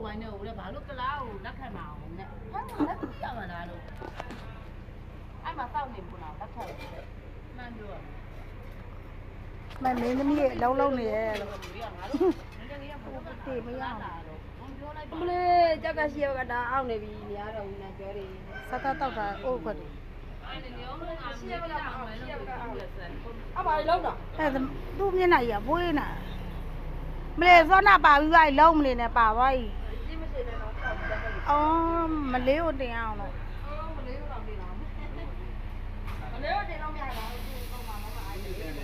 ဝိုင်းနေဦးလေဘာလို့ကလားကိုလက်ခံမအောင်နဲ့ဟမ်လက်ပြရမှာလားလို့အဲ့မှာစောင့်နေဘူးလားလက်ခံမှန်ပြောမမင်းသမီးရဲ့လုံးလုံးနေရဲလို့ ဒီကငါတို့နည်းနည်းကဘုရားတေးမရတာတော့ပြောလိုက်ပါမလေးကြောက်ကရှိရကဒါအောက်နေပြီများတော့ဘူးနဲ့ပြောတယ် စားတောက်တာအိုးခွက်တယ် အဲ့ဒီရောလုံးကရှိရကအောင်မယ်လို့ပြောတယ်ဆက် အပါလုံးတော့ အဲ့သူ့မျက်နှာကြီးကဘွေးနာမလေးစောနာပါပြီးပါလုံးမလေးနဲ့ပါသွားပြီ ကြီးမရှိနေတော့ဆောက်တယ် အော်မလေးကိုတင်အောင်လို့ မလေးတော့တင်တော့မလေးတော့တင်တော့မရပါဘူးဒီကောင်မှမအားရဘ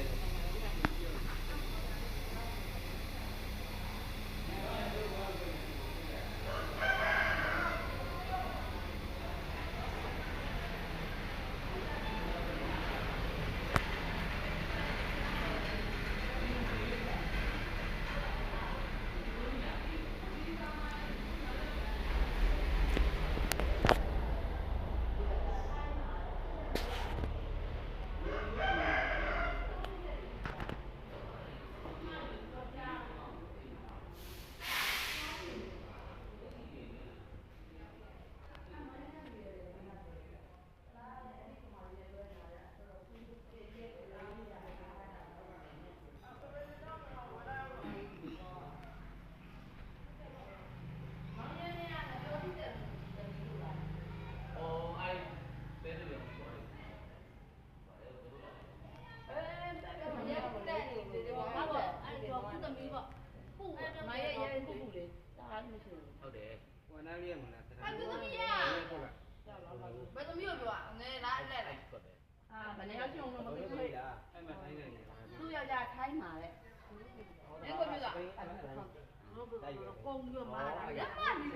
ူး ဟုတ်တယ် ဝန်ထမ်းလေးရမလားတခါ အဲ့သမီးရ ဟုတ်လား ဘယ်သမီးကိုပြောငယ်လားလက်လားအာဘယ်နေရာချင်းတော့မသိဘူးလေ အဲ့မှာတိုင်းနေတယ် သူ့ယောက်ျားထိုင်းမှာလေအဲ့ကိုပြောတာပုံပြမာတာလက်မနေ